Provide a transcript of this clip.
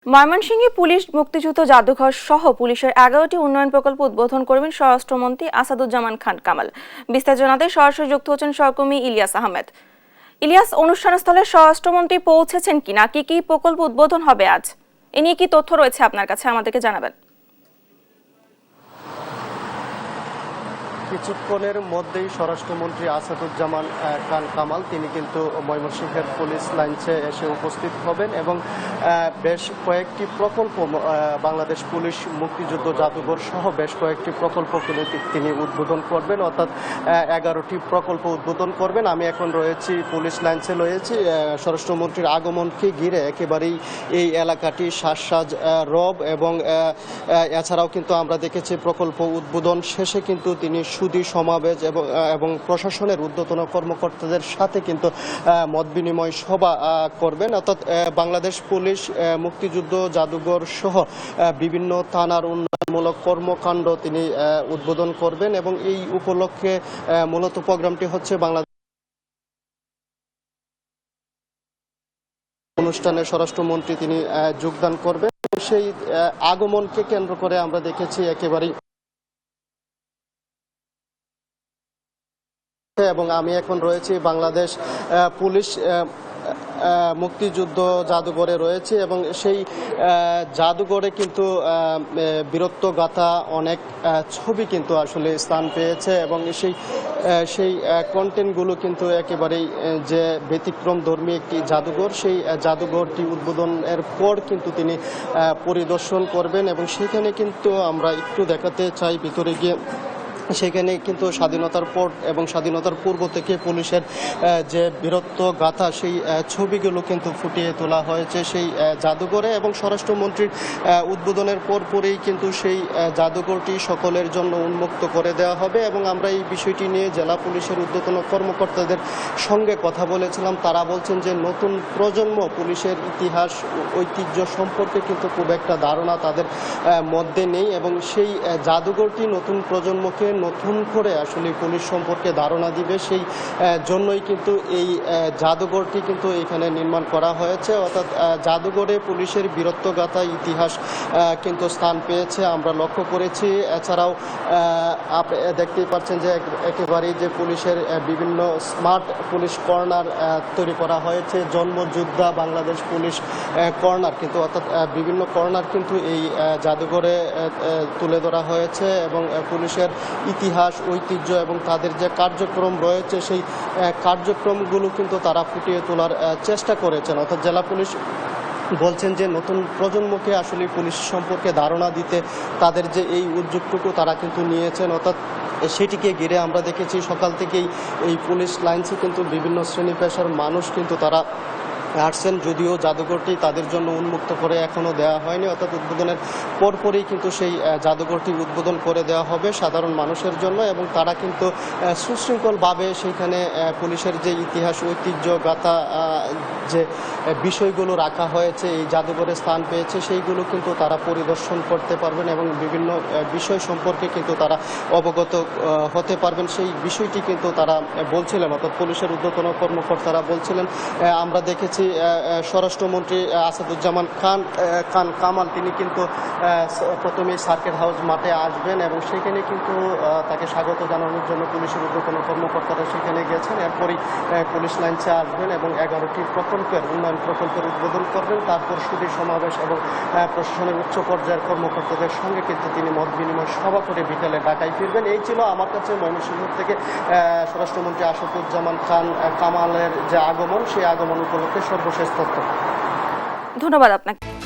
ময়মনসিংহে পুলিশ মুক্তিযুদ্ধ জাদুঘর সহ পুলিশের 11টি উন্নয়ন প্রকল্প উদ্বোধন করবেন স্বরাষ্ট্রমন্ত্রী আসাদুজ্জামান খান কামাল। বিস্তারিত জানাতে সরাসরি যুক্ত হচ্ছেন সহকর্মী ইলিয়াস আহমেদ। ইলিয়াস, অনুষ্ঠানস্থলে স্বরাষ্ট্রমন্ত্রী পৌঁছেছেন কিনা, কি কি প্রকল্প উদ্বোধন হবে আজ, এ নিয়ে কি তথ্য রয়েছে আপনার কাছে, আমাদেরকে জানাবেন। কিছুক্ষণের মধ্যেই স্বরাষ্ট্রমন্ত্রী আসাদুজ্জামান খান কামাল তিনি কিন্তু ময়মনসিংহের পুলিশ লাইনসে এসে উপস্থিত হবেন এবং বেশ কয়েকটি প্রকল্প বাংলাদেশ পুলিশ মুক্তিযুদ্ধ জাদুঘর সহ বেশ কয়েকটি প্রকল্প তিনি উদ্বোধন করবেন, অর্থাৎ 11টি প্রকল্প উদ্বোধন করবেন। আমি এখন রয়েছি পুলিশ লাইনসে রয়েছি। স্বরাষ্ট্রমন্ত্রীর আগমনকে ঘিরে একেবারেই এই এলাকাটি সাজ রব এবং এছাড়াও কিন্তু আমরা দেখেছি প্রকল্প উদ্বোধন শেষে কিন্তু তিনি সুধী সমাবেশ এবং প্রশাসনের ঊর্ধ্বতন কর্মকর্তাদের সাথে কিন্তু মত বিনিময় সভা করবেন, অর্থাৎ বাংলাদেশ পুলিশ মুক্তিযুদ্ধ জাদুঘর সহ বিভিন্ন থানার উন্নয়নমূলক কর্মকাণ্ড তিনি উদ্বোধন করবেন এবং এই উপলক্ষে মূলত প্রোগ্রামটি হচ্ছে বাংলাদেশ অনুষ্ঠানে স্বরাষ্ট্রমন্ত্রী তিনি যোগদান করবেন। সেই আগমনকে কেন্দ্র করে আমরা দেখেছি একেবারেই, এবং আমি এখন রয়েছি বাংলাদেশ পুলিশ মুক্তিযুদ্ধ জাদুঘরে রয়েছে এবং সেই জাদুঘরে কিন্তু বীরত্বগাথা অনেক ছবি কিন্তু আসলে স্থান পেয়েছে এবং সেই কন্টেন্টগুলো কিন্তু একেবারেই যে ব্যতিক্রমধর্মী একটি জাদুঘর, সেই জাদুঘরটি উদ্বোধনের পর কিন্তু তিনি পরিদর্শন করবেন এবং সেখানে কিন্তু আমরা একটু দেখাতে চাই ভিতরে গিয়ে। সেখানে কিন্তু স্বাধীনতার পর এবং স্বাধীনতার পূর্ব থেকে পুলিশের যে বীরত্ব গাথা সেই ছবিগুলো কিন্তু ফুটিয়ে তোলা হয়েছে সেই জাদুঘরে এবং স্বরাষ্ট্রমন্ত্রীর উদ্বোধনের পরপরই কিন্তু সেই জাদুঘরটি সকলের জন্য উন্মুক্ত করে দেওয়া হবে এবং আমরা এই বিষয়টি নিয়ে জেলা পুলিশের ঊর্ধ্বতন কর্মকর্তাদের সঙ্গে কথা বলেছিলাম। তারা বলছেন যে নতুন প্রজন্ম পুলিশের ইতিহাস ঐতিহ্য সম্পর্কে কিন্তু খুব একটা ধারণা তাদের মধ্যে নেই এবং সেই জাদুঘরটি নতুন প্রজন্মকে নতুন করে আসলে পুলিশ সম্পর্কে ধারণা দিবে, সেই জন্যই কিন্তু এই জাদুঘরটি কিন্তু এখানে নির্মাণ করা হয়েছে, অর্থাৎ জাদুঘরে পুলিশের বীরত্বগাথা ইতিহাস কিন্তু স্থান পেয়েছে আমরা লক্ষ্য করেছি। এছাড়াও আপনি দেখতেই পাচ্ছেন যে একেবারেই যে পুলিশের বিভিন্ন স্মার্ট পুলিশ কর্নার তৈরি করা হয়েছে, জন্মযোদ্ধা বাংলাদেশ পুলিশ কর্নার কিন্তু, অর্থাৎ বিভিন্ন কর্নার কিন্তু এই জাদুঘরে তুলে ধরা হয়েছে এবং পুলিশের ইতিহাস ঐতিহ্য এবং তাদের যে কার্যক্রম রয়েছে সেই কার্যক্রমগুলো কিন্তু তারা ফুটিয়ে তোলার চেষ্টা করেছেন, অর্থাৎ জেলা পুলিশ বলছেন যে নতুন প্রজন্মকে আসলে পুলিশ সম্পর্কে ধারণা দিতে তাদের যে এই উদ্যোগটুকু তারা কিন্তু নিয়েছেন, অর্থাৎ সেটিকে ঘিরে আমরা দেখেছি সকাল থেকেই এই পুলিশ লাইন্সে কিন্তু বিভিন্ন শ্রেণী পেশার মানুষ কিন্তু তারা আসছেন, যদিও জাদুঘরটি তাদের জন্য উন্মুক্ত করে এখনও দেওয়া হয়নি, অর্থাৎ উদ্বোধনের পরপরই কিন্তু সেই জাদুঘরটি উদ্বোধন করে দেওয়া হবে সাধারণ মানুষের জন্য এবং তারা কিন্তু সুশৃঙ্খলভাবে সেইখানে পুলিশের যে ইতিহাস ঐতিহ্য গাথা যে বিষয়গুলো রাখা হয়েছে এই জাদুঘরে স্থান পেয়েছে সেইগুলো কিন্তু তারা পরিদর্শন করতে পারবেন এবং বিভিন্ন বিষয় সম্পর্কে কিন্তু তারা অবগত হতে পারবেন, সেই বিষয়টি কিন্তু তারা বলছিলেন, অর্থাৎ পুলিশের ঊর্ধ্বতন কর্মকর্তারা বলছিলেন। আমরা দেখেছি স্বরাষ্ট্রমন্ত্রী আসাদুজ্জামান খান কামাল তিনি কিন্তু প্রথমেই সার্কিট হাউস মাঠে আসবেন এবং সেখানে কিন্তু তাকে স্বাগত জানানোর জন্য পুলিশের ঊর্ধ্বতন কর্মকর্তারা সেখানে গেছেন, এরপরই পুলিশ লাইন্সে আসবেন এবং 11টি উন্নয়ন প্রকল্পের উদ্বোধন করবেন, তারপর সুধী সমাবেশ এবং প্রশাসনের উচ্চ পর্যায়ের কর্মকর্তাদের সঙ্গে কিন্তু তিনি মত বিনিময় সভা করে বিকেলে ঢাকায় ফিরবেন। এই ছিল আমার কাছে ময়মনসিংহ থেকে স্বরাষ্ট্রমন্ত্রী আসাদুজ্জামান খান কামালের যে আগমন সেই আগমন উপলক্ষে সর্বশেষ তথ্য। ধন্যবাদ আপনাকে।